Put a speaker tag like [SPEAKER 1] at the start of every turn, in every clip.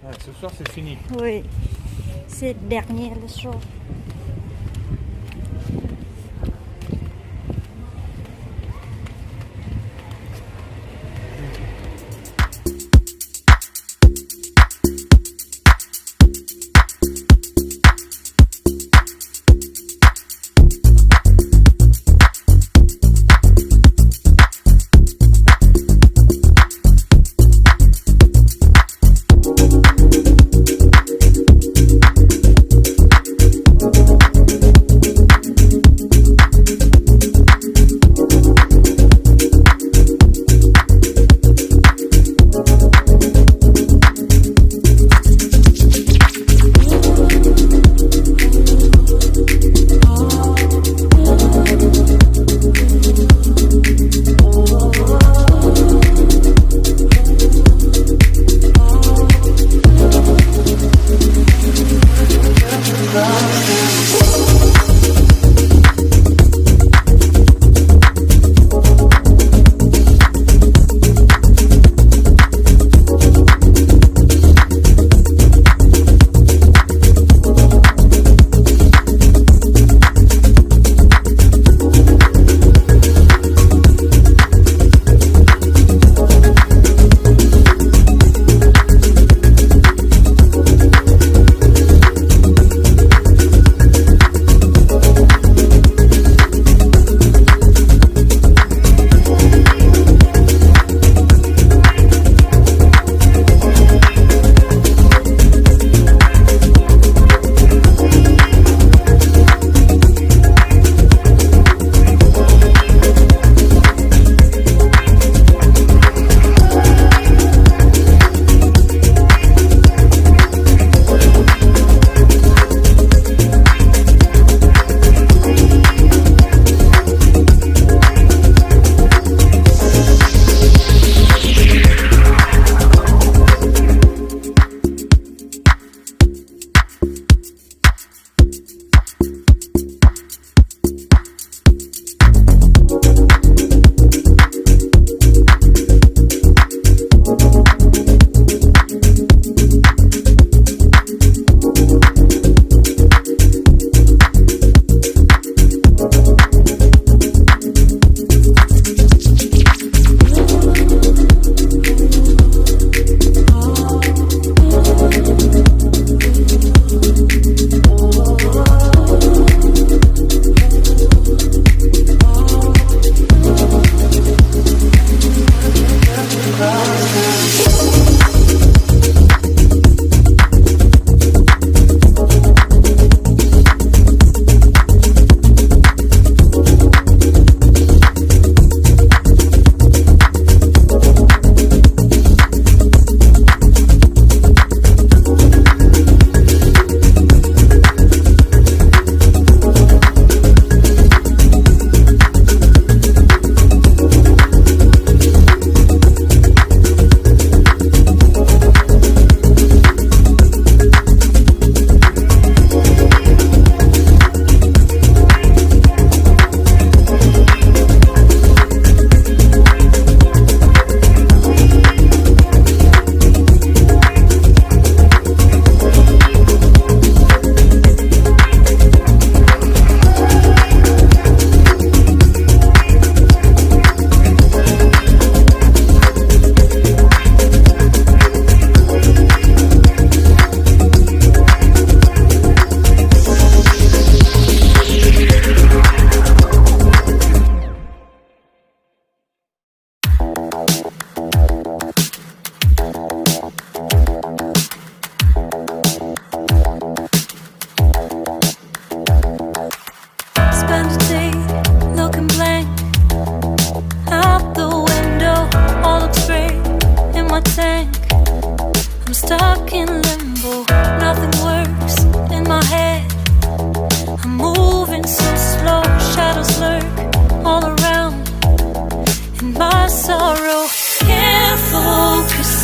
[SPEAKER 1] Ah, ce soir c'est fini.
[SPEAKER 2] Oui, c'est le dernier le soir.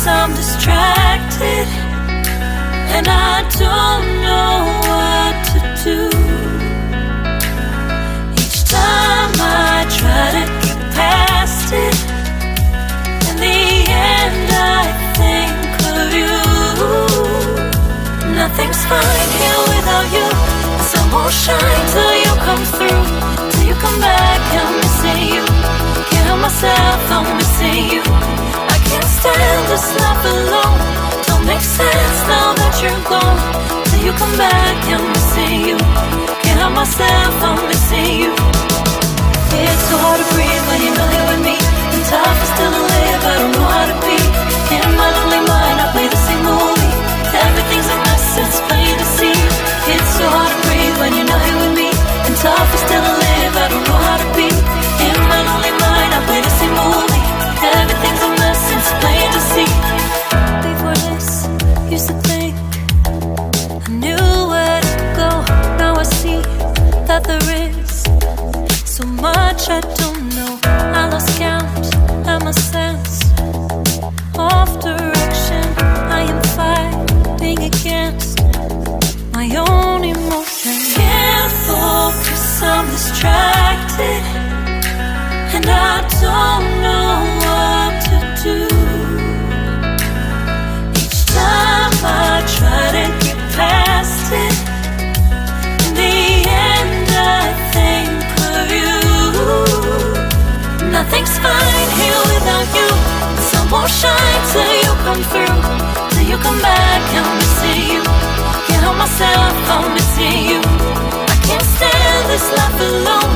[SPEAKER 3] I'm distracted and I don't know what to do. Each time I try to get past it, in the end I think of you. fine here without you. The sun won't shine till you come through. Till you come back, I'm missing you. Can't help myself, I'm missing you. I can't stand this life alone. Don't make sense now that you're gone. Till you come back, I'm missing you. Can't help myself, I'm missing you. It's so hard to breathe when you're not here with me. And tough is still to live, I don't know how to be. In my lonely mind, I play the same movie. Everything's a mess, it's plain to see. It's so hard to breathe when you're not here with me. And tough is still to live, I don't know how to be. In my lonely mind, I play the same movie. Everything's a mess, it's plain to see. Before this, used to think I knew where to go. Now I see that there is so much I don't know. I lost count and my sense of direction. I am fighting against my own emotions. Can't focus, I'm distracted, and I don't know what to do. Each time I try to get past it, in the end I think of you. Nothing's fine here without you. The sun won't shine till you come through. Till you come back, I'm missing you. Can't help myself, I'm missing you. I can't stand this life alone.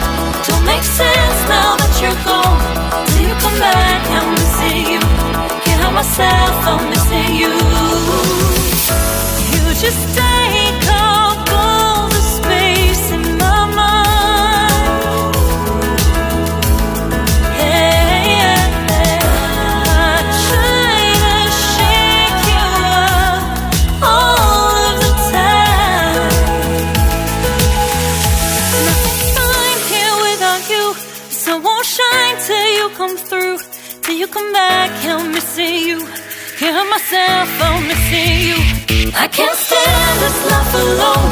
[SPEAKER 3] Don't make sense now that you're gone. Till you come back, I'm missing you. Can't help myself, I'm missing you. You just take up all the space in my mind. Hey, I try to shake you up all of the time. Nothing's fine here without you. The sun won't shine till you come through. Till you come back, I'm missing you. Can't help myself, I'm missing you. I can't stand this life alone.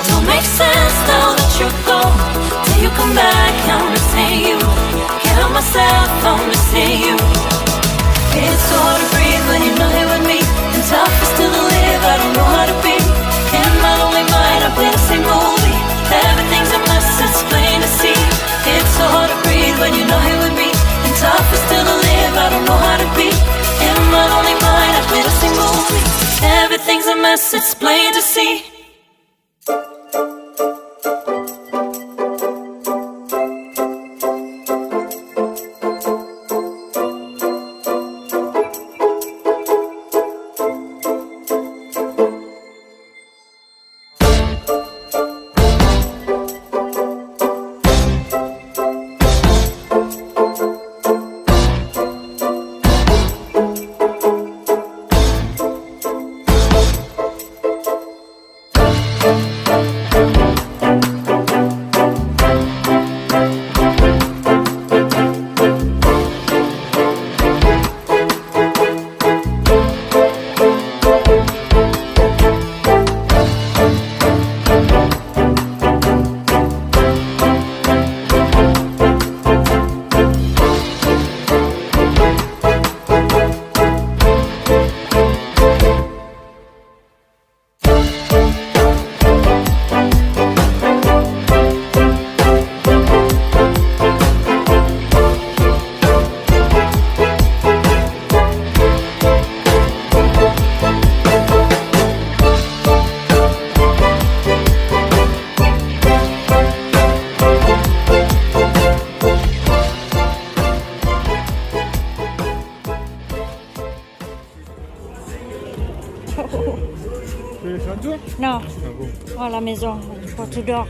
[SPEAKER 3] Don't make sense now that you're gone. Till you come back, I'm missing you. Can't help myself, I'm missing you. It's so hard to breathe when you're not here with me. And tough is still to live, I don't know how to be. In my lonely mind, I play the same movie. Everything's a mess, it's plain to see. It's so hard to breathe when you're not here with me. And tough is still to live, I don't know how to be. In my lonely mind, I play the same movie. Everything's a mess, it's plain to see.
[SPEAKER 1] Tu veux faire un tour?
[SPEAKER 2] Non,
[SPEAKER 1] Ah bon.
[SPEAKER 2] oh, à la maison, quand tu dors.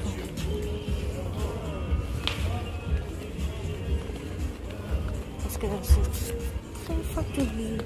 [SPEAKER 2] Parce que là, c'est très fatigué.